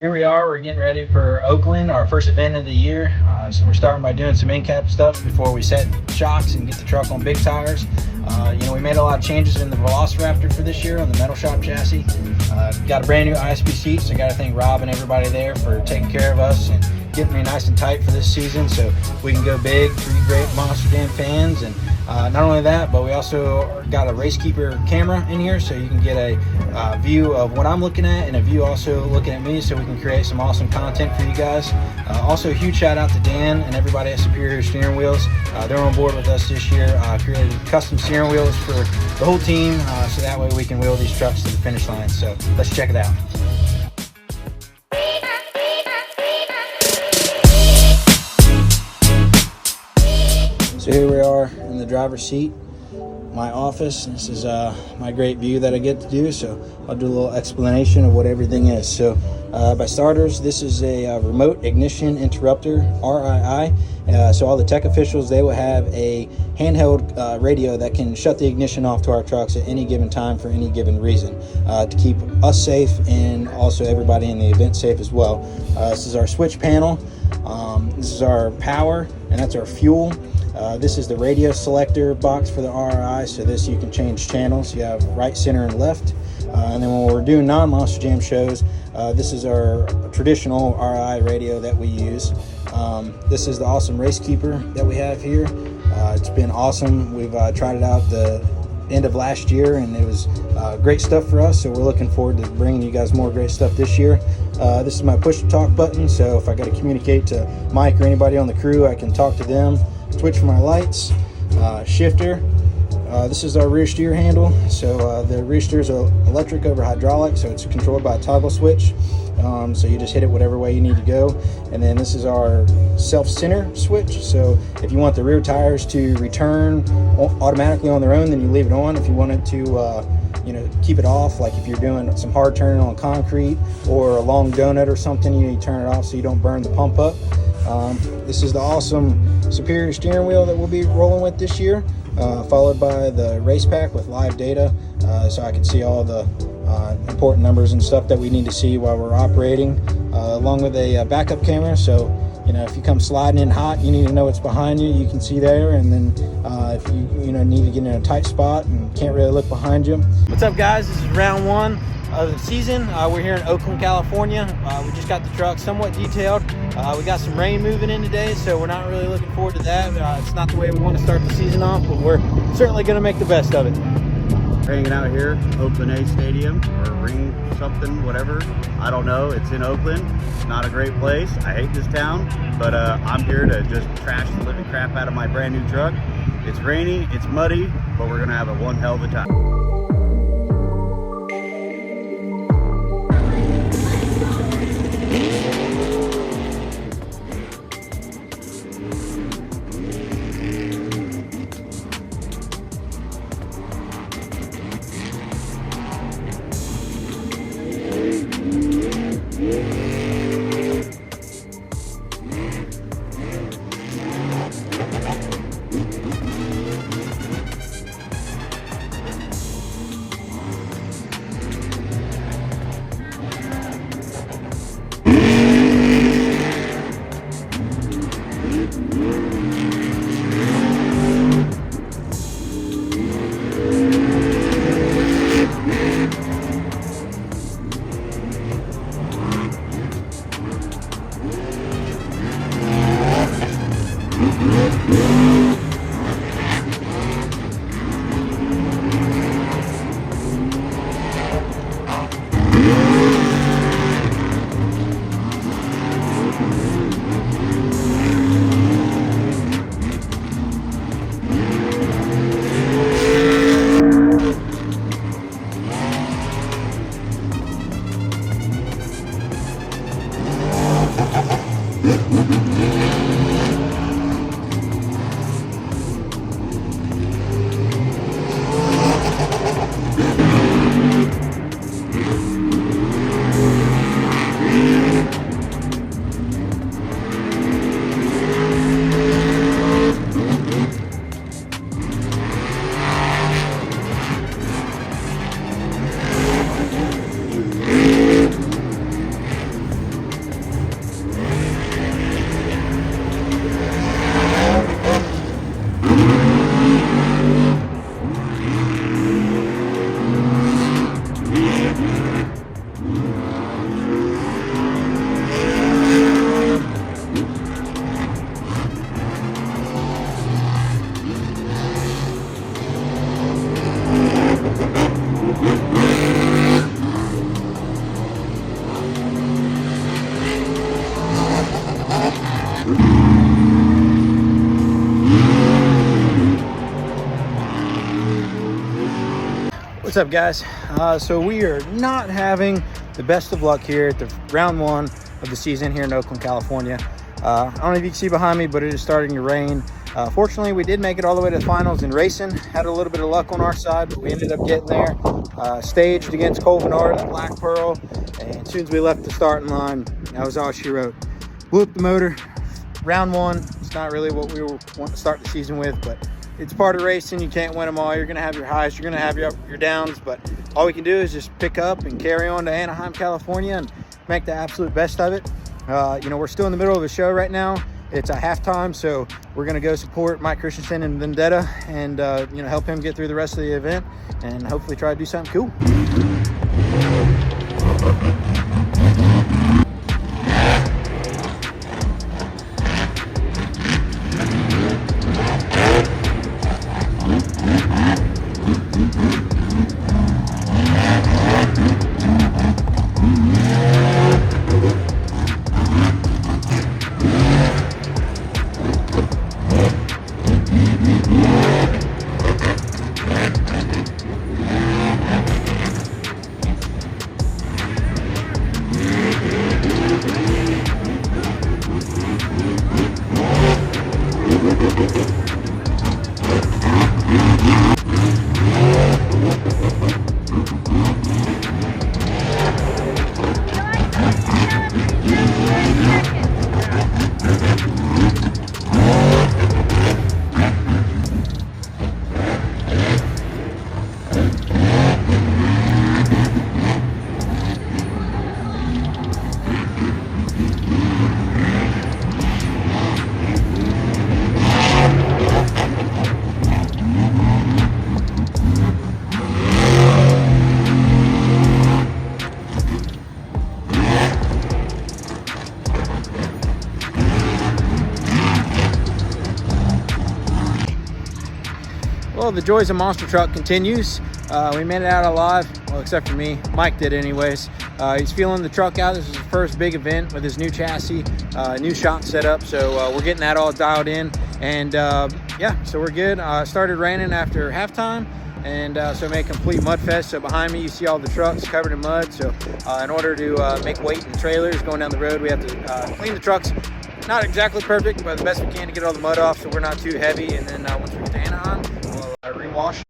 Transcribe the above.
Here we are, we're getting ready for Oakland, our first event of the year. So we're starting by doing some in-cap stuff before we set shocks and get the truck on big tires. We made a lot of changes in the Velociraptor for this year on the metal shop chassis. Got a brand new ISP seat, so I got to thank Rob and everybody there for taking care of us and getting me nice and tight for this season so we can go big. 3 great Monster Jam fans, and not only that, but we also got a Racekeeper camera in here so you can get a view of what I'm looking at and a view also looking at me, so we can create some awesome content for you guys. Also, a huge shout out to Dan and everybody at Superior Steering Wheels. They're on board with us this year. Created custom steering wheels for the whole team, so that way we can wheel these trucks to the finish line. So let's check it out. So here we are in the driver's seat, my office. This is my great view that I get to do, so I'll do a little explanation of what everything is. So by starters, this is a remote ignition interrupter, RII. So all the tech officials, they will have a handheld radio that can shut the ignition off to our trucks at any given time for any given reason, to keep us safe and also everybody in the event safe as well. This is our switch panel. This is our power, and that's our fuel. This is the radio selector box for the RI, so this you can change channels. You have right, center, and left. And then when we're doing non-Monster Jam shows, this is our traditional RI radio that we use. This is the awesome Racekeeper that we have here. It's been awesome. We've tried it out the end of last year, and it was great stuff for us, so we're looking forward to bringing you guys more great stuff this year. This is my push-to-talk button, so if I got to communicate to Mike or anybody on the crew, I can talk to them. Switch for my lights. Shifter. This is our rear steer handle. So the rear steers are electric over hydraulic, so it's controlled by a toggle switch. So you just hit it whatever way you need to go. And then this is our self-center switch. So if you want the rear tires to return automatically on their own, then you leave it on. If you want it to keep it off, like if you're doing some hard turning on concrete or a long donut or something, you need to turn it off so you don't burn the pump up. This is the awesome Superior steering wheel that we'll be rolling with this year, followed by the race pack with live data, so I can see all the important numbers and stuff that we need to see while we're operating, along with a backup camera. So if you come sliding in hot, you need to know what's behind you. You can see there, and then if you need to get in a tight spot and can't really look behind you. What's up, guys? This is round 1 of the season. We're here in Oakland, California. We just got the truck somewhat detailed. We got some rain moving in today, so we're not really looking forward to that. It's not the way we want to start the season off, but we're certainly going to make the best of it. Hanging out here, Oakland A Stadium, or Ring something, whatever. I don't know. It's in Oakland. It's not a great place. I hate this town, but I'm here to just trash the living crap out of my brand new truck. It's rainy, it's muddy, but we're going to have a one hell of a time. What's up, guys? So we are not having the best of luck here at the round one of the season here in Oakland, California. I don't know if you can see behind me, but it is starting to rain. Fortunately, we did make it all the way to the finals in racing. Had a little bit of luck on our side, but we ended up getting there. Staged against Colvinard at Black Pearl, and as soon as we left the starting line, that was all she wrote. Blew up the motor. Round one, it's not really what we were wanting to start the season with, but it's part of racing. You can't win them all. You're going to have your highs, you're going to have your downs, but all we can do is just pick up and carry on to Anaheim, California, and make the absolute best of it. We're still in the middle of the show right now. It's a halftime, so we're going to go support Mike Christensen and Vendetta and, help him get through the rest of the event and hopefully try to do something cool. Well, the joys of Monster Truck continues. We made it out alive, well, except for me. Mike did anyways. He's feeling the truck out. This is his first big event with his new chassis, new shock setup. So we're getting that all dialed in. And so we're good. Started raining after halftime. And so made a complete mud fest. So behind me, you see all the trucks covered in mud. So in order to make weight in trailers going down the road, we have to clean the trucks. Not exactly perfect, but the best we can to get all the mud off so we're not too heavy. And then once we get to Anaheim, we'll rewash